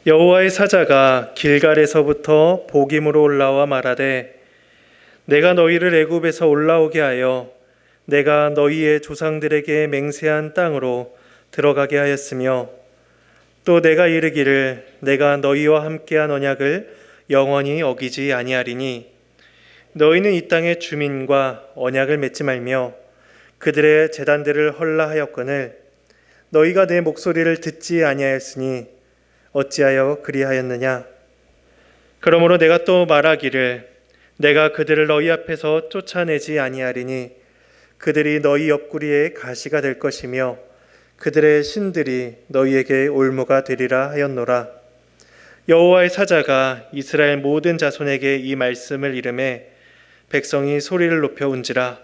여호와의 사자가 길갈에서부터 복임으로 올라와 말하되 내가 너희를 애굽에서 올라오게 하여 내가 너희의 조상들에게 맹세한 땅으로 들어가게 하였으며 또 내가 이르기를 내가 너희와 함께한 언약을 영원히 어기지 아니하리니 너희는 이 땅의 주민과 언약을 맺지 말며 그들의 제단들을 헐라하였거늘 너희가 내 목소리를 듣지 아니하였으니 어찌하여 그리하였느냐. 그러므로 내가 또 말하기를 내가 그들을 너희 앞에서 쫓아내지 아니하리니 그들이 너희 옆구리에 가시가 될 것이며 그들의 신들이 너희에게 올무가 되리라 하였노라. 여호와의 사자가 이스라엘 모든 자손에게 이 말씀을 이르매 백성이 소리를 높여 운지라.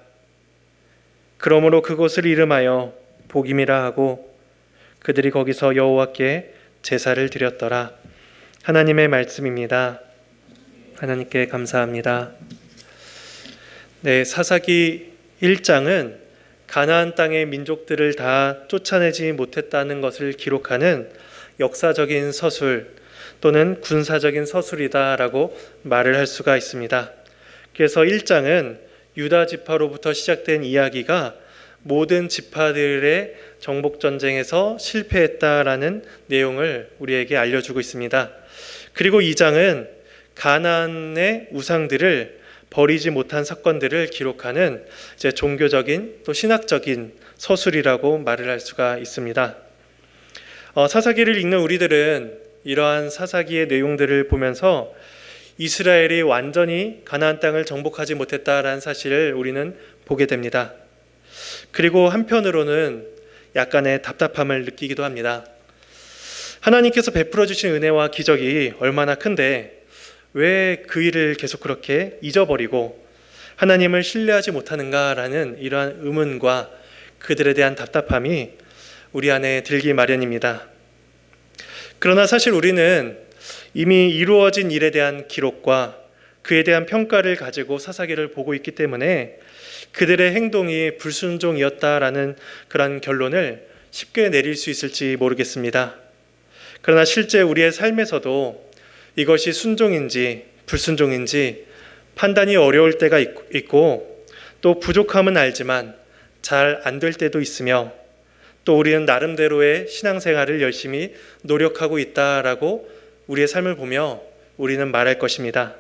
그러므로 그곳을 이름하여 복임이라 하고 그들이 거기서 여호와께 제사를 드렸더라. 하나님의 말씀입니다. 하나님께 감사합니다. 네, 사사기 1장은 가나안 땅의 민족들을 다 쫓아내지 못했다는 것을 기록하는 역사적인 서술 또는 군사적인 서술이다라고 말을 할 수가 있습니다. 그래서 1장은 유다 지파로부터 시작된 이야기가 모든 지파들의 정복전쟁에서 실패했다라는 내용을 우리에게 알려주고 있습니다. 그리고 2장은 가나안의 우상들을 버리지 못한 사건들을 기록하는 이제 종교적인 또 신학적인 서술이라고 말을 할 수가 있습니다. 사사기를 읽는 우리들은 이러한 사사기의 내용들을 보면서 이스라엘이 완전히 가나안 땅을 정복하지 못했다라는 사실을 우리는 보게 됩니다. 그리고 한편으로는 약간의 답답함을 느끼기도 합니다. 하나님께서 베풀어 주신 은혜와 기적이 얼마나 큰데 왜 그 일을 계속 그렇게 잊어버리고 하나님을 신뢰하지 못하는가라는 이러한 의문과 그들에 대한 답답함이 우리 안에 들기 마련입니다. 그러나 사실 우리는 이미 이루어진 일에 대한 기록과 그에 대한 평가를 가지고 사사기를 보고 있기 때문에 그들의 행동이 불순종이었다라는 그런 결론을 쉽게 내릴 수 있을지 모르겠습니다. 그러나 실제 우리의 삶에서도 이것이 순종인지 불순종인지 판단이 어려울 때가 있고 또 부족함은 알지만 잘 안 될 때도 있으며 또 우리는 나름대로의 신앙생활을 열심히 노력하고 있다라고 우리의 삶을 보며 우리는 말할 것입니다.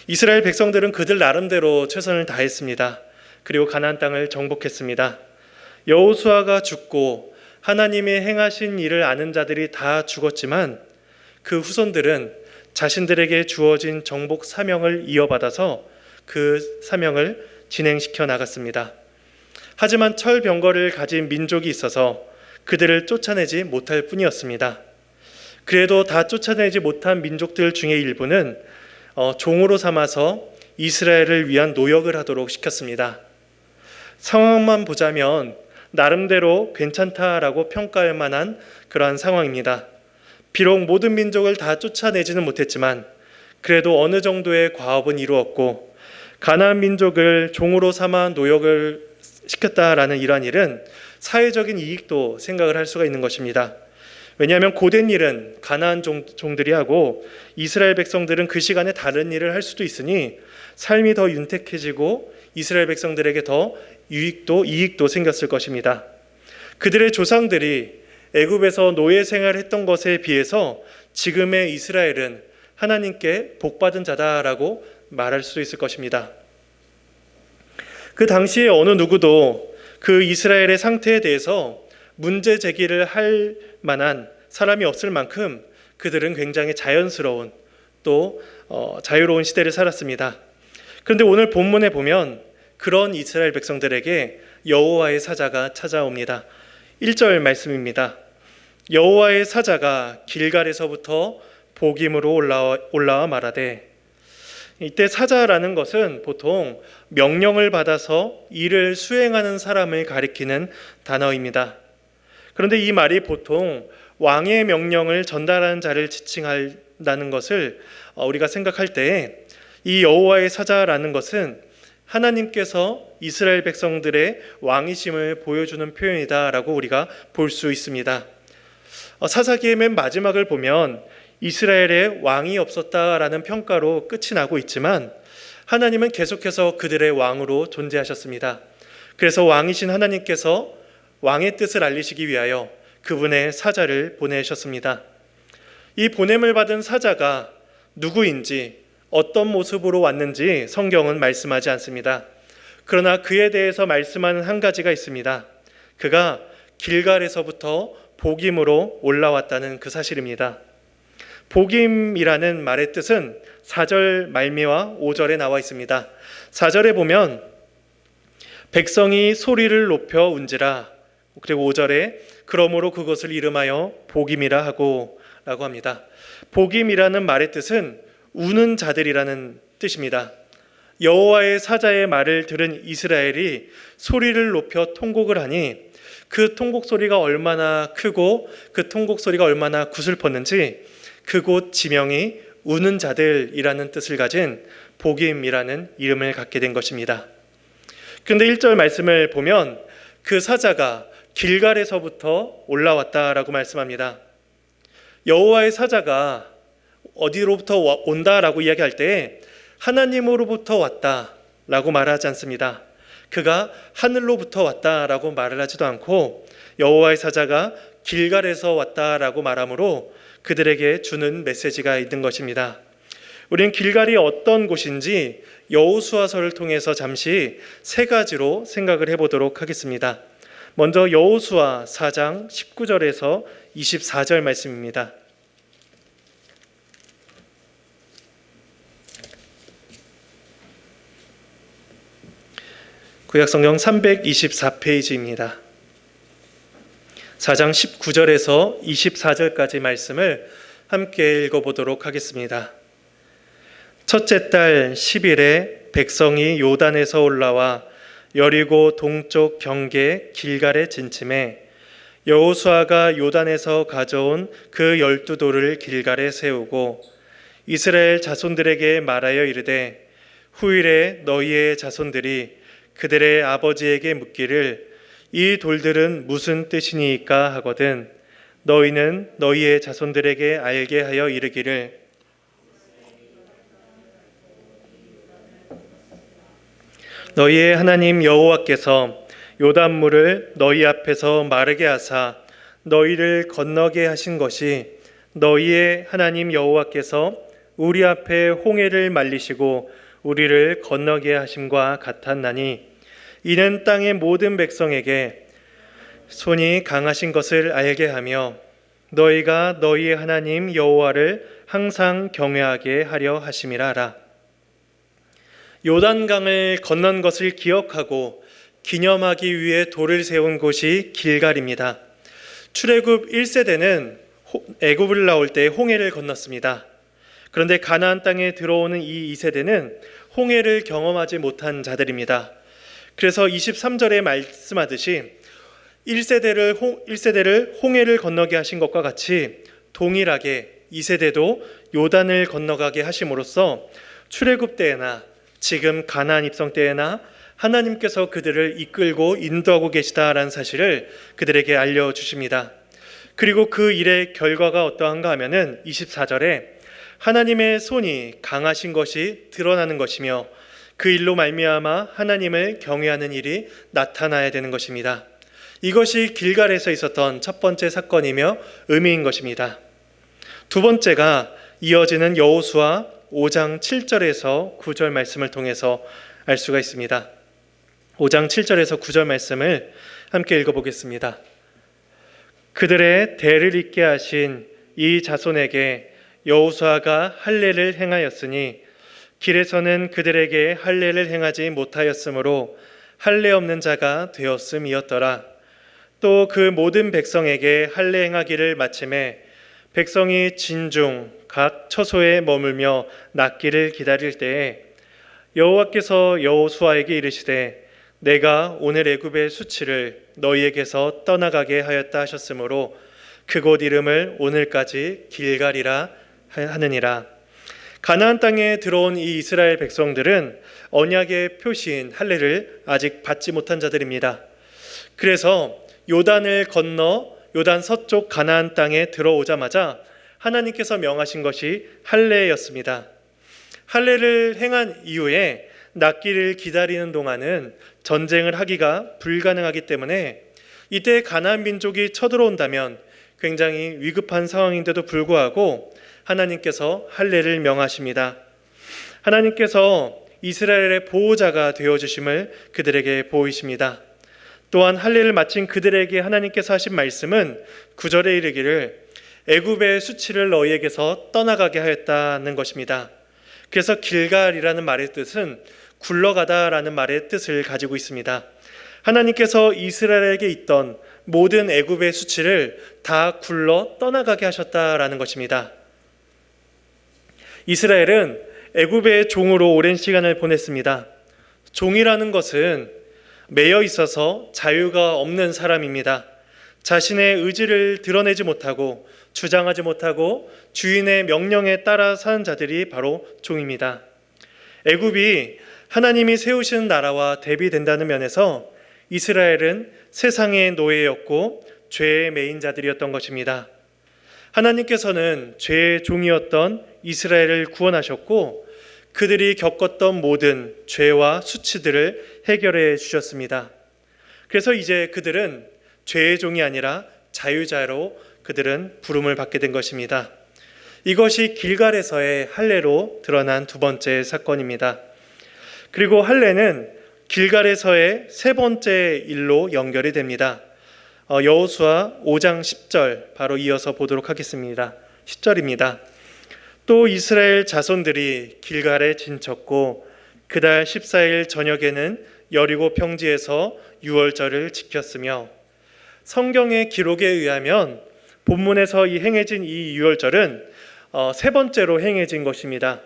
이스라엘 백성들은 그들 나름대로 최선을 다했습니다. 그리고 가나안 땅을 정복했습니다. 여호수아가 죽고 하나님이 행하신 일을 아는 자들이 다 죽었지만 그 후손들은 자신들에게 주어진 정복 사명을 이어받아서 그 사명을 진행시켜 나갔습니다. 하지만 철병거를 가진 민족이 있어서 그들을 쫓아내지 못할 뿐이었습니다. 그래도 다 쫓아내지 못한 민족들 중에 일부는 종으로 삼아서 이스라엘을 위한 노역을 하도록 시켰습니다. 상황만 보자면 나름대로 괜찮다라고 평가할 만한 그러한 상황입니다. 비록 모든 민족을 다 쫓아내지는 못했지만 그래도 어느 정도의 과업은 이루었고 가나안 민족을 종으로 삼아 노역을 시켰다라는 이러한 일은 사회적인 이익도 생각을 할 수가 있는 것입니다. 왜냐하면 고된 일은 가나안 종들이 하고 이스라엘 백성들은 그 시간에 다른 일을 할 수도 있으니 삶이 더 윤택해지고 이스라엘 백성들에게 더 이익도 생겼을 것입니다. 그들의 조상들이 애굽에서 노예 생활을 했던 것에 비해서 지금의 이스라엘은 하나님께 복받은 자다라고 말할 수 있을 것입니다. 그 당시에 어느 누구도 그 이스라엘의 상태에 대해서 문제 제기를 할 만한 사람이 없을 만큼 그들은 굉장히 자연스러운 또 자유로운 시대를 살았습니다. 그런데 오늘 본문에 보면 그런 이스라엘 백성들에게 여호와의 사자가 찾아옵니다. 1절 말씀입니다. 여호와의 사자가 길갈에서부터 복임으로 올라와 말하되, 이때 사자라는 것은 보통 명령을 받아서 일을 수행하는 사람을 가리키는 단어입니다. 그런데 이 말이 보통 왕의 명령을 전달하는 자를 지칭한다는 것을 우리가 생각할 때 이 여호와의 사자라는 것은 하나님께서 이스라엘 백성들의 왕이심을 보여주는 표현이다라고 우리가 볼 수 있습니다. 사사기의 맨 마지막을 보면 이스라엘에 왕이 없었다라는 평가로 끝이 나고 있지만 하나님은 계속해서 그들의 왕으로 존재하셨습니다. 그래서 왕이신 하나님께서 왕의 뜻을 알리시기 위하여 그분의 사자를 보내셨습니다. 이 보냄을 받은 사자가 누구인지 어떤 모습으로 왔는지 성경은 말씀하지 않습니다. 그러나 그에 대해서 말씀하는 한 가지가 있습니다. 그가 길갈에서부터 복임으로 올라왔다는 그 사실입니다. 복임이라는 말의 뜻은 4절 말미와 5절에 나와 있습니다. 4절에 보면 백성이 소리를 높여 운지라, 그리고 5절에 그러므로 그것을 이름하여 복임이라 하고 라고 합니다. 복임이라는 말의 뜻은 우는 자들이라는 뜻입니다. 여호와의 사자의 말을 들은 이스라엘이 소리를 높여 통곡을 하니 그 통곡 소리가 얼마나 크고 그 통곡 소리가 얼마나 구슬펐는지 그곳 지명이 우는 자들이라는 뜻을 가진 복임이라는 이름을 갖게 된 것입니다. 그런데 1절 말씀을 보면 그 사자가 길갈에서부터 올라왔다라고 말씀합니다. 여호와의 사자가 어디로부터 온다라고 이야기할 때 하나님으로부터 왔다라고 말하지 않습니다. 그가 하늘로부터 왔다라고 말을 하지도 않고 여호와의 사자가 길갈에서 왔다라고 말하므로 그들에게 주는 메시지가 있는 것입니다. 우리는 길갈이 어떤 곳인지 여호수아서를 통해서 잠시 세 가지로 생각을 해보도록 하겠습니다. 먼저 여호수아 4장 19절에서 24절 말씀입니다. 구약성경 324페이지입니다. 4장 19절에서 24절까지 말씀을 함께 읽어보도록 하겠습니다. 첫째 달 10일에 백성이 요단에서 올라와 여리고 동쪽 경계 길갈에 진침해 여호수아가 요단에서 가져온 그 12돌을 길갈에 세우고 이스라엘 자손들에게 말하여 이르되 후일에 너희의 자손들이 그들의 아버지에게 묻기를 이 돌들은 무슨 뜻이니까 하거든 너희는 너희의 자손들에게 알게 하여 이르기를 너희의 하나님 여호와께서 요단물을 너희 앞에서 마르게 하사 너희를 건너게 하신 것이 너희의 하나님 여호와께서 우리 앞에 홍해를 말리시고 우리를 건너게 하심과 같았나니 이는 땅의 모든 백성에게 손이 강하신 것을 알게 하며 너희가 너희의 하나님 여호와를 항상 경외하게 하려 하심이라 하라. 요단강을 건넌 것을 기억하고 기념하기 위해 돌을 세운 곳이 길갈입니다. 출애굽 1세대는 애굽을 나올 때 홍해를 건넜습니다. 그런데 가나안 땅에 들어오는 이 2세대는 홍해를 경험하지 못한 자들입니다. 그래서 23절에 말씀하듯이 1세대를 홍해를 건너게 하신 것과 같이 동일하게 2세대도 요단을 건너가게 하심으로써 출애굽 때에나 지금 가나안 입성 때에나 하나님께서 그들을 이끌고 인도하고 계시다라는 사실을 그들에게 알려주십니다. 그리고 그 일의 결과가 어떠한가 하면은 24절에 하나님의 손이 강하신 것이 드러나는 것이며 그 일로 말미암아 하나님을 경외하는 일이 나타나야 되는 것입니다. 이것이 길갈에서 있었던 첫 번째 사건이며 의미인 것입니다. 두 번째가 이어지는 여호수아 5장 7절에서 9절 말씀을 통해서 알 수가 있습니다. 5장 7절에서 9절 말씀을 함께 읽어보겠습니다. 그들의 대를 잇게 하신 이 자손에게 여호수아가 할례를 행하였으니 길에서는 그들에게 할례를 행하지 못하였으므로 할례 없는 자가 되었음이었더라. 또 그 모든 백성에게 할례 행하기를 마침에 백성이 진중 각 처소에 머물며 낫기를 기다릴 때에 여호와께서 여호수아에게 이르시되 내가 오늘 애굽의 수치를 너희에게서 떠나가게 하였다 하셨으므로 그곳 이름을 오늘까지 길갈이라 하느니라. 가나안 땅에 들어온 이 이스라엘 백성들은 언약의 표시인 할례를 아직 받지 못한 자들입니다. 그래서 요단을 건너 요단 서쪽 가나안 땅에 들어오자마자 하나님께서 명하신 것이 할례였습니다. 할례를 행한 이후에 낫기를 기다리는 동안은 전쟁을 하기가 불가능하기 때문에 이때 가나안 민족이 쳐들어온다면 굉장히 위급한 상황인데도 불구하고 하나님께서 할례를 명하십니다. 하나님께서 이스라엘의 보호자가 되어주심을 그들에게 보이십니다. 또한 할례를 마친 그들에게 하나님께서 하신 말씀은 9절에 이르기를 애굽의 수치를 너희에게서 떠나가게 하였다는 것입니다. 그래서 길갈이라는 말의 뜻은 굴러가다라는 말의 뜻을 가지고 있습니다. 하나님께서 이스라엘에게 있던 모든 애굽의 수치를 다 굴러 떠나가게 하셨다라는 것입니다. 이스라엘은 애굽의 종으로 오랜 시간을 보냈습니다. 종이라는 것은 매여 있어서 자유가 없는 사람입니다. 자신의 의지를 드러내지 못하고 주장하지 못하고 주인의 명령에 따라 사는 자들이 바로 종입니다. 애굽이 하나님이 세우신 나라와 대비된다는 면에서 이스라엘은 세상의 노예였고 죄의 매인 자들이었던 것입니다. 하나님께서는 죄의 종이었던 이스라엘을 구원하셨고 그들이 겪었던 모든 죄와 수치들을 해결해 주셨습니다. 그래서 이제 그들은 죄의 종이 아니라 자유자로 그들은 부름을 받게 된 것입니다. 이것이 길갈에서의 할례로 드러난 두 번째 사건입니다. 그리고 할례는 길갈에서의 세 번째 일로 연결이 됩니다. 여호수아 5장 10절 바로 이어서 보도록 하겠습니다. 10절입니다. 또 이스라엘 자손들이 길갈에 진쳤고 그달 14일 저녁에는 여리고 평지에서 유월절을 지켰으며, 성경의 기록에 의하면 본문에서 행해진 이 유월절은 세 번째로 행해진 것입니다.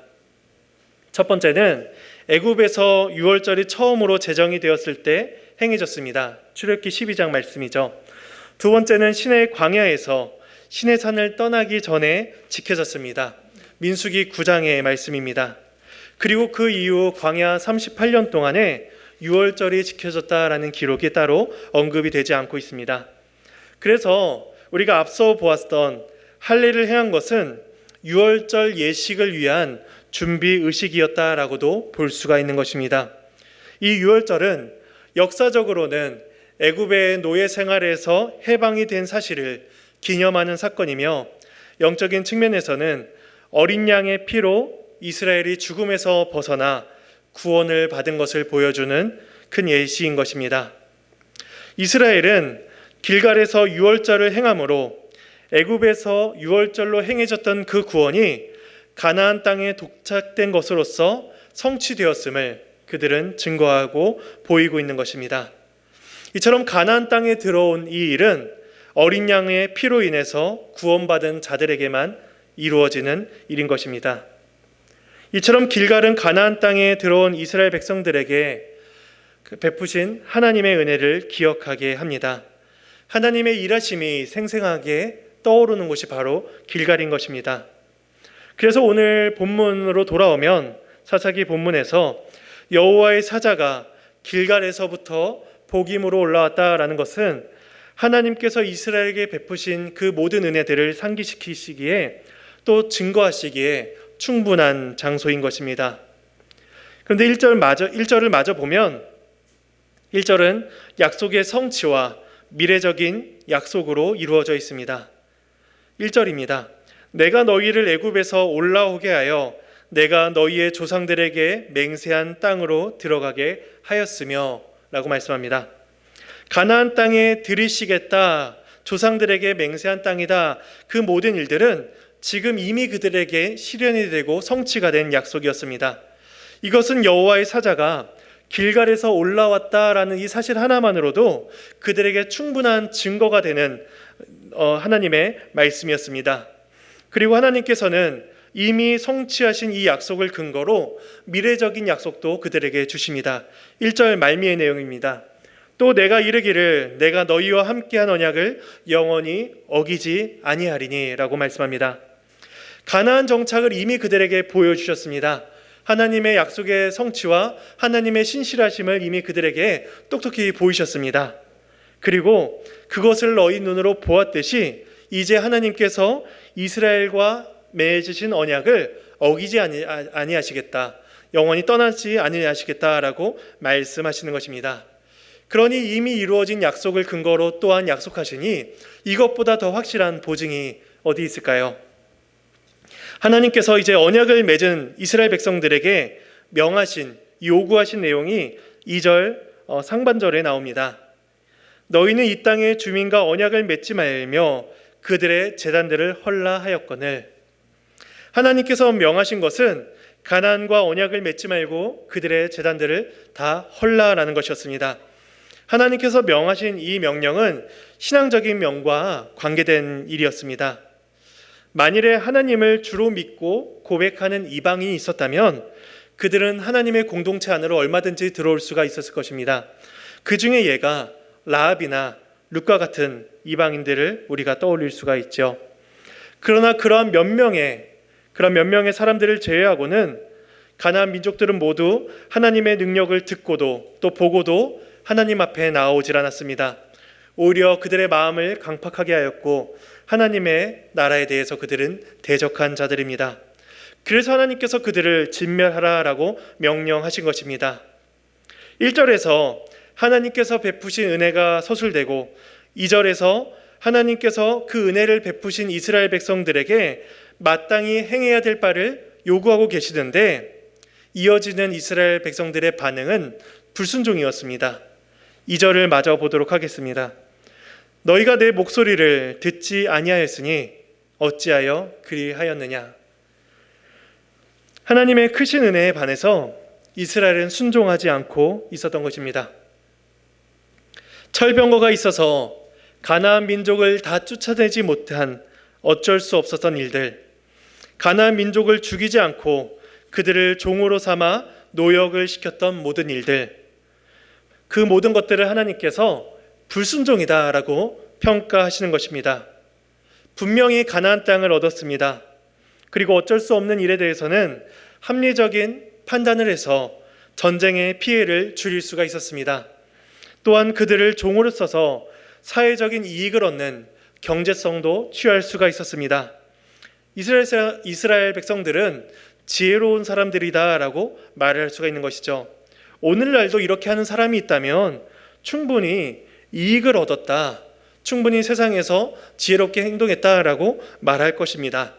첫 번째는 애굽에서 유월절이 처음으로 제정이 되었을 때 행해졌습니다. 출애굽기 12장 말씀이죠. 두 번째는 시내 광야에서 시내산을 떠나기 전에 지켜졌습니다. 민수기 9장의 말씀입니다. 그리고 그 이후 광야 38년 동안에 유월절이 지켜졌다라는 기록이 따로 언급이 되지 않고 있습니다. 그래서 우리가 앞서 보았던 할례를 행한 것은 유월절 예식을 위한 준비 의식이었다라고도 볼 수가 있는 것입니다. 이 유월절은 역사적으로는 애굽의 노예 생활에서 해방이 된 사실을 기념하는 사건이며, 영적인 측면에서는 어린 양의 피로 이스라엘이 죽음에서 벗어나 구원을 받은 것을 보여주는 큰 예시인 것입니다. 이스라엘은 길갈에서 유월절을 행함으로 애굽에서 유월절로 행해졌던 그 구원이 가나안 땅에 도착된 것으로서 성취되었음을 그들은 증거하고 보이고 있는 것입니다. 이처럼 가나안 땅에 들어온 이 일은 어린 양의 피로 인해서 구원받은 자들에게만 이루어지는 일인 것입니다. 이처럼 길갈은 가나안 땅에 들어온 이스라엘 백성들에게 베푸신 하나님의 은혜를 기억하게 합니다. 하나님의 일하심이 생생하게 떠오르는 곳이 바로 길갈인 것입니다. 그래서 오늘 본문으로 돌아오면 사사기 본문에서 여호와의 사자가 길갈에서부터 복임으로 올라왔다라는 것은 하나님께서 이스라엘에게 베푸신 그 모든 은혜들을 상기시키시기에 또 증거하시기에 충분한 장소인 것입니다. 그런데 1절을 마저 보면 1절은 약속의 성취와 미래적인 약속으로 이루어져 있습니다. 1절입니다. 내가 너희를 애굽에서 올라오게 하여 내가 너희의 조상들에게 맹세한 땅으로 들어가게 하였으며 라고 말씀합니다. 가나안 땅에 들이시겠다, 조상들에게 맹세한 땅이다, 그 모든 일들은 지금 이미 그들에게 실현이 되고 성취가 된 약속이었습니다. 이것은 여호와의 사자가 길갈에서 올라왔다라는 이 사실 하나만으로도 그들에게 충분한 증거가 되는 하나님의 말씀이었습니다. 그리고 하나님께서는 이미 성취하신 이 약속을 근거로 미래적인 약속도 그들에게 주십니다. 1절 말미의 내용입니다. 또 내가 이르기를 내가 너희와 함께한 언약을 영원히 어기지 아니하리니 라고 말씀합니다. 가나안 정착을 이미 그들에게 보여주셨습니다. 하나님의 약속의 성취와 하나님의 신실하심을 이미 그들에게 똑똑히 보이셨습니다. 그리고 그것을 너희 눈으로 보았듯이 이제 하나님께서 이스라엘과 맺으신 언약을 어기지 아니하시겠다, 영원히 떠나지 아니하시겠다라고 말씀하시는 것입니다. 그러니 이미 이루어진 약속을 근거로 또한 약속하시니 이것보다 더 확실한 보증이 어디 있을까요? 하나님께서 이제 언약을 맺은 이스라엘 백성들에게 명하신, 요구하신 내용이 2절 상반절에 나옵니다. 너희는 이 땅의 주민과 언약을 맺지 말며 그들의 제단들을 헐라 하였거늘. 하나님께서 명하신 것은 가나안과 언약을 맺지 말고 그들의 제단들을 다 헐라라는 것이었습니다. 하나님께서 명하신 이 명령은 신앙적인 면과 관계된 일이었습니다. 만일에 하나님을 주로 믿고 고백하는 이방인이 있었다면 그들은 하나님의 공동체 안으로 얼마든지 들어올 수가 있었을 것입니다. 그 중에 예가 라합이나 룻과 같은 이방인들을 우리가 떠올릴 수가 있죠. 그러나 그러한 몇 명의 사람들을 제외하고는 가나안 민족들은 모두 하나님의 능력을 듣고도 또 보고도 하나님 앞에 나오질 않았습니다. 오히려 그들의 마음을 강팍하게 하였고 하나님의 나라에 대해서 그들은 대적한 자들입니다. 그래서 하나님께서 그들을 진멸하라라고 명령하신 것입니다. 1절에서 하나님께서 베푸신 은혜가 서술되고 2절에서 하나님께서 그 은혜를 베푸신 이스라엘 백성들에게 마땅히 행해야 될 바를 요구하고 계시는데 이어지는 이스라엘 백성들의 반응은 불순종이었습니다. 2절을 마저 보도록 하겠습니다. 너희가 내 목소리를 듣지 아니하였으니 어찌하여 그리하였느냐. 하나님의 크신 은혜에 반해서 이스라엘은 순종하지 않고 있었던 것입니다. 철병거가 있어서 가나안 민족을 다 쫓아내지 못한 어쩔 수 없었던 일들, 가나안 민족을 죽이지 않고 그들을 종으로 삼아 노역을 시켰던 모든 일들, 그 모든 것들을 하나님께서 불순종이다라고 평가하시는 것입니다. 분명히 가나안 땅을 얻었습니다. 그리고 어쩔 수 없는 일에 대해서는 합리적인 판단을 해서 전쟁의 피해를 줄일 수가 있었습니다. 또한 그들을 종으로 써서 사회적인 이익을 얻는 경제성도 취할 수가 있었습니다. 이스라엘 백성들은 지혜로운 사람들이다라고 말할 수가 있는 것이죠. 오늘날도 이렇게 하는 사람이 있다면 충분히 이익을 얻었다, 충분히 세상에서 지혜롭게 행동했다라고 말할 것입니다.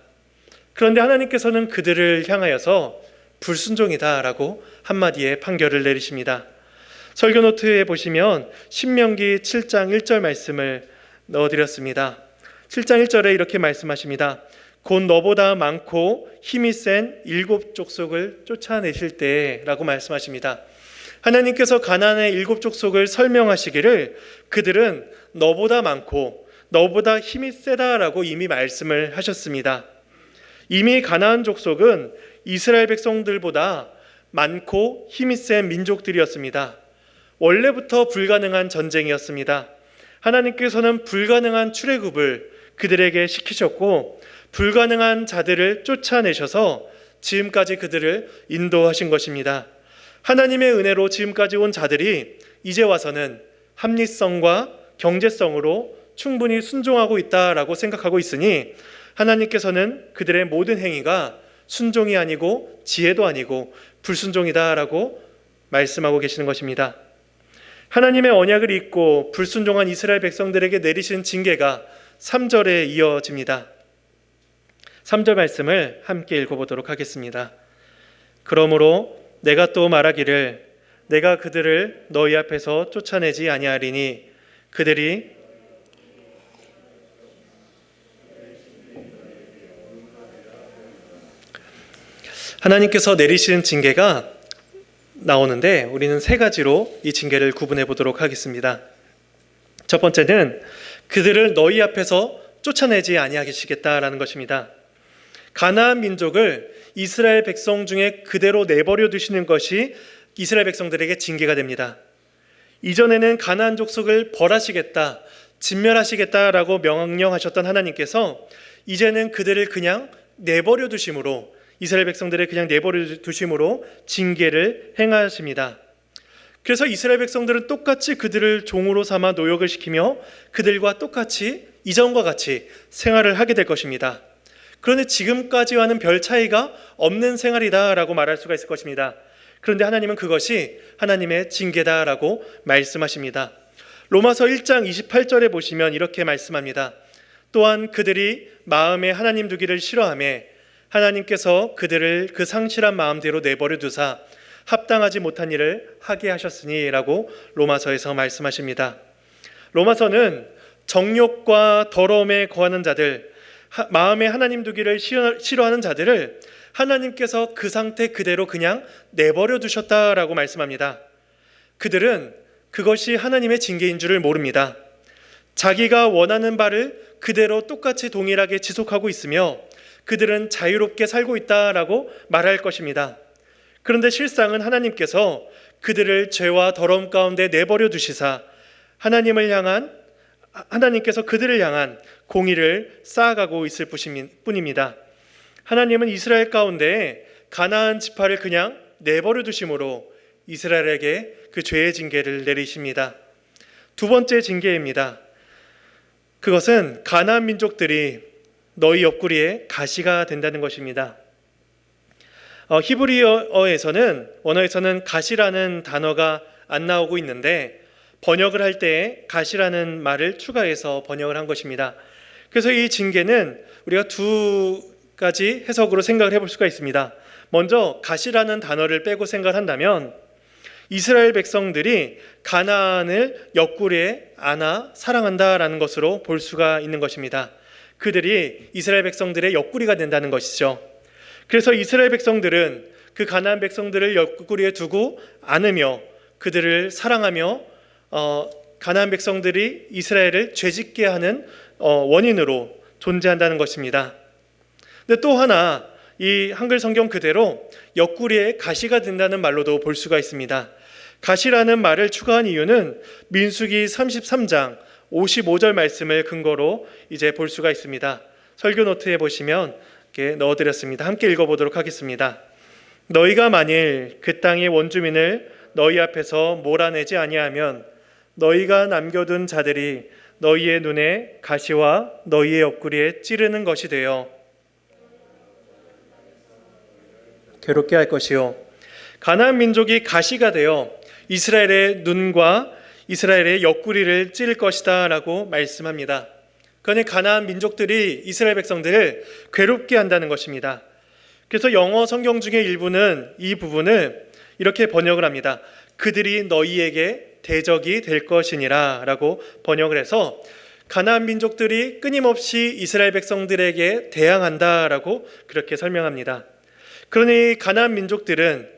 그런데 하나님께서는 그들을 향하여서 불순종이다라고 한마디의 판결을 내리십니다. 설교 노트에 보시면 신명기 7장 1절 말씀을 넣어드렸습니다. 7장 1절에 이렇게 말씀하십니다. 곧 너보다 많고 힘이 센 7 족속을 쫓아내실 때라고 말씀하십니다. 하나님께서 가나안의 7 족속을 설명하시기를 그들은 너보다 많고 너보다 힘이 세다라고 이미 말씀을 하셨습니다. 이미 가나안 족속은 이스라엘 백성들보다 많고 힘이 센 민족들이었습니다. 원래부터 불가능한 전쟁이었습니다. 하나님께서는 불가능한 출애굽을 그들에게 시키셨고 불가능한 자들을 쫓아내셔서 지금까지 그들을 인도하신 것입니다. 하나님의 은혜로 지금까지 온 자들이 이제 와서는 합리성과 경제성으로 충분히 순종하고 있다라고 생각하고 있으니 하나님께서는 그들의 모든 행위가 순종이 아니고 지혜도 아니고 불순종이다라고 말씀하고 계시는 것입니다. 하나님의 언약을 잊고 불순종한 이스라엘 백성들에게 내리신 징계가 3절에 이어집니다. 3절 말씀을 함께 읽어보도록 하겠습니다. 그러므로 내가 또 말하기를 내가 그들을 너희 앞에서 쫓아내지 아니하리니 그들이 하나님께서 내리신 징계가 나오는데 우리는 세 가지로 이 징계를 구분해 보도록 하겠습니다. 첫 번째는 그들을 너희 앞에서 쫓아내지 아니하시겠다라는 것입니다. 가나안 민족을 이스라엘 백성 중에 그대로 내버려 두시는 것이 이스라엘 백성들에게 징계가 됩니다. 이전에는 가나안 족속을 벌하시겠다, 진멸하시겠다라고 명령하셨던 하나님께서 이제는 그들을 그냥 내버려 두심으로, 이스라엘 백성들을 그냥 내버려 두심으로 징계를 행하십니다. 그래서 이스라엘 백성들은 똑같이 그들을 종으로 삼아 노역을 시키며 그들과 똑같이 이전과 같이 생활을 하게 될 것입니다. 그런데 지금까지와는 별 차이가 없는 생활이다라고 말할 수가 있을 것입니다. 그런데 하나님은 그것이 하나님의 징계다라고 말씀하십니다. 로마서 1장 28절에 보시면 이렇게 말씀합니다. 또한 그들이 마음에 하나님 두기를 싫어하며 하나님께서 그들을 그 상실한 마음대로 내버려 두사 합당하지 못한 일을 하게 하셨으니 라고 로마서에서 말씀하십니다. 로마서는 정욕과 더러움에 거하는 자들, 마음에 하나님 두기를 싫어하는 자들을 하나님께서 그 상태 그대로 그냥 내버려 두셨다라고 말씀합니다. 그들은 그것이 하나님의 징계인 줄을 모릅니다. 자기가 원하는 바를 그대로 똑같이 동일하게 지속하고 있으며 그들은 자유롭게 살고 있다라고 말할 것입니다. 그런데 실상은 하나님께서 그들을 죄와 더러움 가운데 내버려 두시사 하나님께서 그들을 향한 공의를 쌓아가고 있을 뿐입니다. 하나님은 이스라엘 가운데 가나안 지파를 그냥 내버려 두심으로 이스라엘에게 그 죄의 징계를 내리십니다. 두 번째 징계입니다. 그것은 가나안 민족들이 너희 옆구리에 가시가 된다는 것입니다. 히브리어에서는 원어에서는 가시라는 단어가 안 나오고 있는데 번역을 할 때 가시라는 말을 추가해서 번역을 한 것입니다. 그래서 이 징계는 우리가 두 가지 해석으로 생각을 해볼 수가 있습니다. 먼저 가시라는 단어를 빼고 생각을 한다면 이스라엘 백성들이 가나안을 옆구리에 안아 사랑한다라는 것으로 볼 수가 있는 것입니다. 그들이 이스라엘 백성들의 옆구리가 된다는 것이죠. 그래서 이스라엘 백성들은 그 가나안 백성들을 옆구리에 두고 안으며 그들을 사랑하며 가나안 백성들이 이스라엘을 죄짓게 하는 원인으로 존재한다는 것입니다. 근데 또 하나 이 한글 성경 그대로 옆구리에 가시가 된다는 말로도 볼 수가 있습니다. 가시라는 말을 추가한 이유는 민수기 33장 55절 말씀을 근거로 이제 볼 수가 있습니다. 설교 노트에 보시면 이렇게 넣어드렸습니다. 함께 읽어보도록 하겠습니다. 너희가 만일 그 땅의 원주민을 너희 앞에서 몰아내지 아니하면 너희가 남겨둔 자들이 너희의 눈에 가시와 너희의 옆구리에 찌르는 것이 되어 괴롭게 할 것이요 가나안 민족이 가시가 되어 이스라엘의 눈과 이스라엘의 옆구리를 찌를 것이다 라고 말씀합니다. 그러니 가나안 민족들이 이스라엘 백성들을 괴롭게 한다는 것입니다. 그래서 영어 성경 중에 일부는 이 부분을 이렇게 번역을 합니다. 그들이 너희에게 대적이 될 것이니라 라고 번역을 해서 가나안 민족들이 끊임없이 이스라엘 백성들에게 대항한다라고 그렇게 설명합니다. 그러니 가나안 민족들은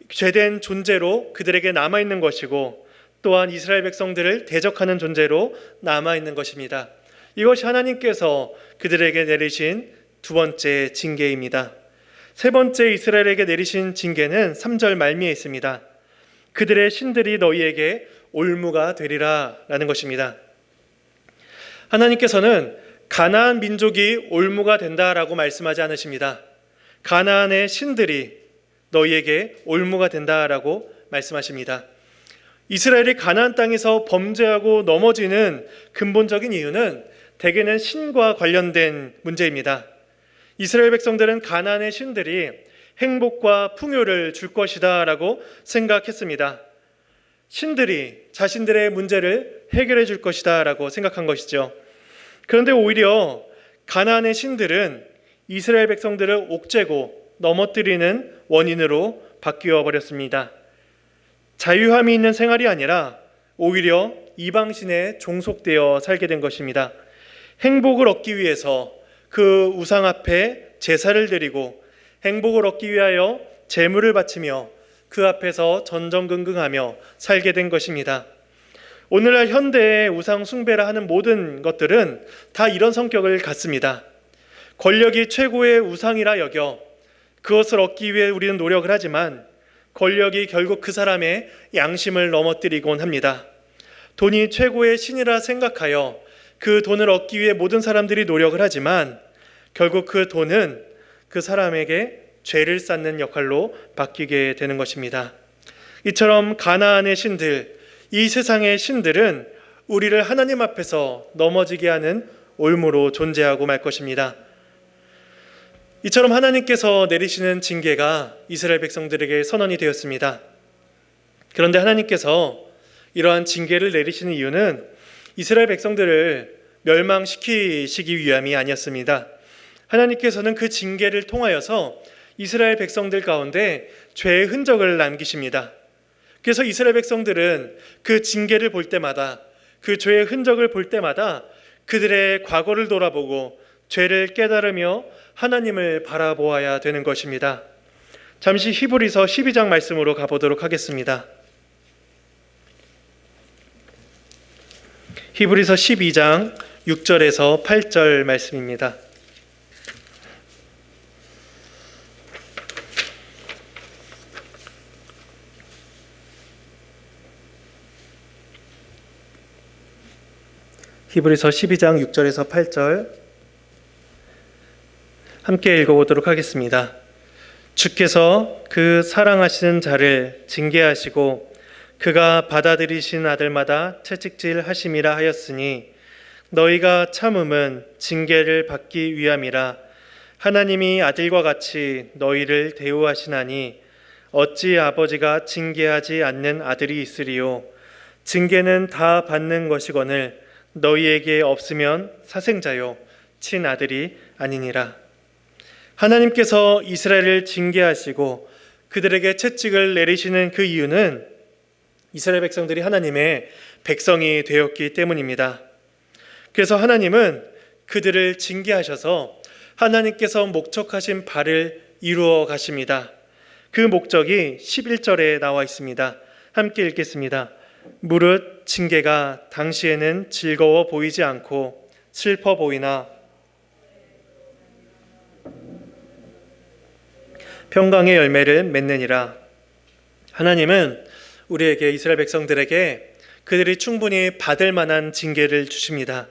죄된 존재로 그들에게 남아있는 것이고 또한 이스라엘 백성들을 대적하는 존재로 남아있는 것입니다. 이것이 하나님께서 그들에게 내리신 두 번째 징계입니다. 세 번째 이스라엘에게 내리신 징계는 3절 말미에 있습니다. 그들의 신들이 너희에게 올무가 되리라 라는 것입니다. 하나님께서는 가나안 민족이 올무가 된다라고 말씀하지 않으십니다. 가나안의 신들이 너희에게 올무가 된다라고 말씀하십니다. 이스라엘이 가나안 땅에서 범죄하고 넘어지는 근본적인 이유는 대개는 신과 관련된 문제입니다. 이스라엘 백성들은 가나안의 신들이 행복과 풍요를 줄 것이다 라고 생각했습니다. 신들이 자신들의 문제를 해결해 줄 것이다 라고 생각한 것이죠. 그런데 오히려 가나안의 신들은 이스라엘 백성들을 옥죄고 넘어뜨리는 원인으로 바뀌어 버렸습니다. 자유함이 있는 생활이 아니라 오히려 이방신에 종속되어 살게 된 것입니다. 행복을 얻기 위해서 그 우상 앞에 제사를 드리고 행복을 얻기 위하여 제물을 바치며 그 앞에서 전전긍긍하며 살게 된 것입니다. 오늘날 현대의 우상 숭배라 하는 모든 것들은 다 이런 성격을 갖습니다. 권력이 최고의 우상이라 여겨 그것을 얻기 위해 우리는 노력을 하지만 권력이 결국 그 사람의 양심을 넘어뜨리곤 합니다. 돈이 최고의 신이라 생각하여 그 돈을 얻기 위해 모든 사람들이 노력을 하지만 결국 그 돈은 그 사람에게 죄를 쌓는 역할로 바뀌게 되는 것입니다. 이처럼 가나안의 신들, 이 세상의 신들은 우리를 하나님 앞에서 넘어지게 하는 올무로 존재하고 말 것입니다. 이처럼 하나님께서 내리시는 징계가 이스라엘 백성들에게 선언이 되었습니다. 그런데 하나님께서 이러한 징계를 내리시는 이유는 이스라엘 백성들을 멸망시키시기 위함이 아니었습니다. 하나님께서는 그 징계를 통하여서 이스라엘 백성들 가운데 죄의 흔적을 남기십니다. 그래서 이스라엘 백성들은 그 징계를 볼 때마다, 그 죄의 흔적을 볼 때마다 그들의 과거를 돌아보고 죄를 깨달으며 하나님을 바라보아야 되는 것입니다. 잠시 히브리서 12장 말씀으로 가보도록 하겠습니다. 히브리서 12장 6절에서 8절 말씀입니다. 히브리서 12장 6절에서 8절 함께 읽어보도록 하겠습니다. 주께서 그 사랑하시는 자를 징계하시고 그가 받아들이신 아들마다 채찍질 하심이라 하였으니 너희가 참음은 징계를 받기 위함이라. 하나님이 아들과 같이 너희를 대우하시나니 어찌 아버지가 징계하지 않는 아들이 있으리요. 징계는 다 받는 것이거늘 너희에게 없으면 사생자요 친아들이 아니니라. 하나님께서 이스라엘을 징계하시고 그들에게 채찍을 내리시는 그 이유는 이스라엘 백성들이 하나님의 백성이 되었기 때문입니다. 그래서 하나님은 그들을 징계하셔서 하나님께서 목적하신 바를 이루어 가십니다. 그 목적이 11절에 나와 있습니다. 함께 읽겠습니다. 무릇 징계가 당시에는 즐거워 보이지 않고 슬퍼 보이나 평강의 열매를 맺느니라. 하나님은 우리에게, 이스라엘 백성들에게 그들이 충분히 받을 만한 징계를 주십니다.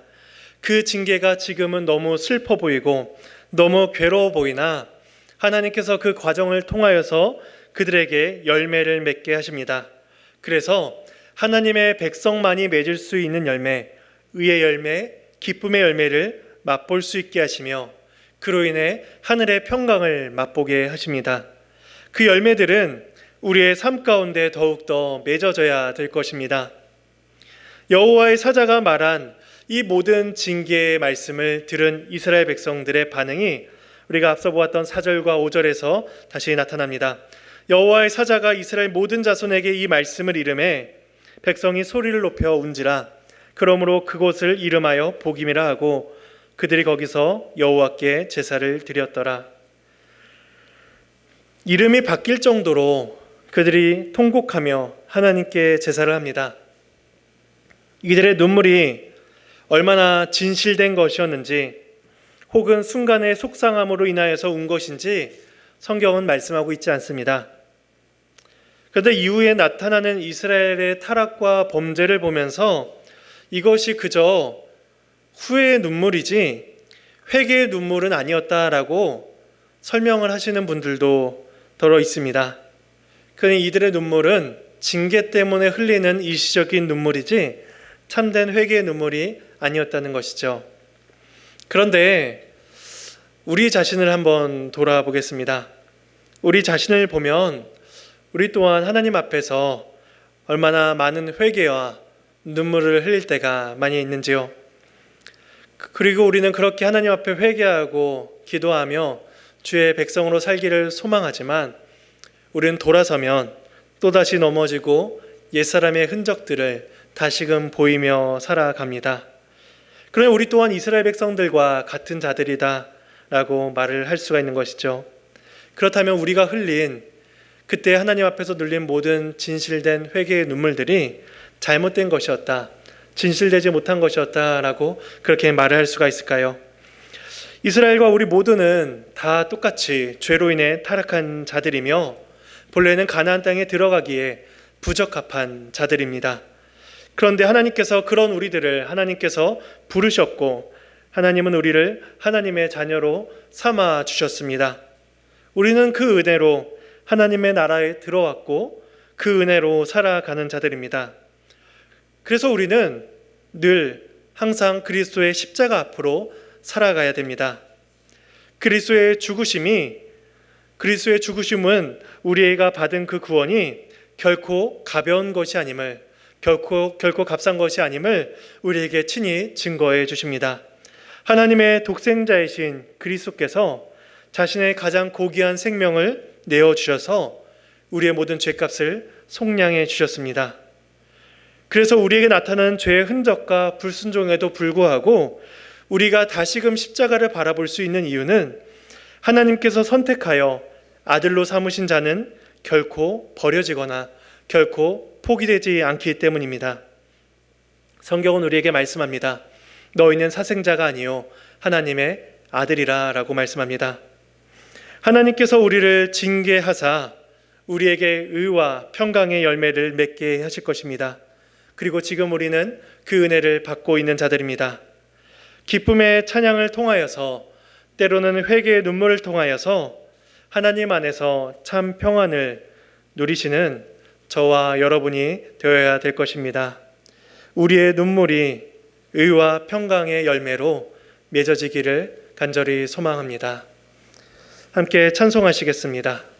그 징계가 지금은 너무 슬퍼 보이고 너무 괴로워 보이나 하나님께서 그 과정을 통하여서 그들에게 열매를 맺게 하십니다. 그래서 하나님의 백성만이 맺을 수 있는 열매, 의의 열매, 기쁨의 열매를 맛볼 수 있게 하시며 그로 인해 하늘의 평강을 맛보게 하십니다. 그 열매들은 우리의 삶 가운데 더욱더 맺어져야 될 것입니다. 여호와의 사자가 말한 이 모든 징계의 말씀을 들은 이스라엘 백성들의 반응이 우리가 앞서 보았던 4절과 5절에서 다시 나타납니다. 여호와의 사자가 이스라엘 모든 자손에게 이 말씀을 이르매 백성이 소리를 높여 운지라. 그러므로 그곳을 이름하여 복임이라 하고 그들이 거기서 여호와께 제사를 드렸더라. 이름이 바뀔 정도로 그들이 통곡하며 하나님께 제사를 합니다. 이들의 눈물이 얼마나 진실된 것이었는지 혹은 순간의 속상함으로 인하여서 운 것인지 성경은 말씀하고 있지 않습니다. 그런데 이후에 나타나는 이스라엘의 타락과 범죄를 보면서 이것이 그저 후회의 눈물이지 회개의 눈물은 아니었다라고 설명을 하시는 분들도 더러 있습니다. 그러니 이들의 눈물은 징계 때문에 흘리는 일시적인 눈물이지 참된 회개의 눈물이 아니었다는 것이죠. 그런데 우리 자신을 한번 돌아보겠습니다. 우리 자신을 보면 우리 또한 하나님 앞에서 얼마나 많은 회개와 눈물을 흘릴 때가 많이 있는지요. 그리고 우리는 그렇게 하나님 앞에 회개하고 기도하며 주의 백성으로 살기를 소망하지만 우리는 돌아서면 또다시 넘어지고 옛사람의 흔적들을 다시금 보이며 살아갑니다. 그러나 우리 또한 이스라엘 백성들과 같은 자들이다 라고 말을 할 수가 있는 것이죠. 그렇다면 우리가 흘린 그때 하나님 앞에서 눌린 모든 진실된 회개의 눈물들이 잘못된 것이었다, 진실되지 못한 것이었다라고 그렇게 말을 할 수가 있을까요? 이스라엘과 우리 모두는 다 똑같이 죄로 인해 타락한 자들이며 본래는 가나안 땅에 들어가기에 부적합한 자들입니다. 그런데 하나님께서 그런 우리들을 하나님께서 부르셨고 하나님은 우리를 하나님의 자녀로 삼아 주셨습니다. 우리는 그 은혜로 하나님의 나라에 들어왔고 그 은혜로 살아가는 자들입니다. 그래서 우리는 늘 항상 그리스도의 십자가 앞으로 살아가야 됩니다. 그리스도의 죽으심은 우리가 받은 그 구원이 결코 가벼운 것이 아님을, 결코 값싼 것이 아님을 우리에게 친히 증거해 주십니다. 하나님의 독생자이신 그리스도께서 자신의 가장 고귀한 생명을 내어주셔서 우리의 모든 죄값을 속량해 주셨습니다. 그래서 우리에게 나타난 죄의 흔적과 불순종에도 불구하고 우리가 다시금 십자가를 바라볼 수 있는 이유는 하나님께서 선택하여 아들로 삼으신 자는 결코 버려지거나 결코 포기되지 않기 때문입니다. 성경은 우리에게 말씀합니다. 너희는 사생자가 아니요 하나님의 아들이라 라고 말씀합니다. 하나님께서 우리를 징계하사 우리에게 의와 평강의 열매를 맺게 하실 것입니다. 그리고 지금 우리는 그 은혜를 받고 있는 자들입니다. 기쁨의 찬양을 통하여서, 때로는 회개의 눈물을 통하여서 하나님 안에서 참 평안을 누리시는 저와 여러분이 되어야 될 것입니다. 우리의 눈물이 의와 평강의 열매로 맺어지기를 간절히 소망합니다. 함께 찬송하시겠습니다.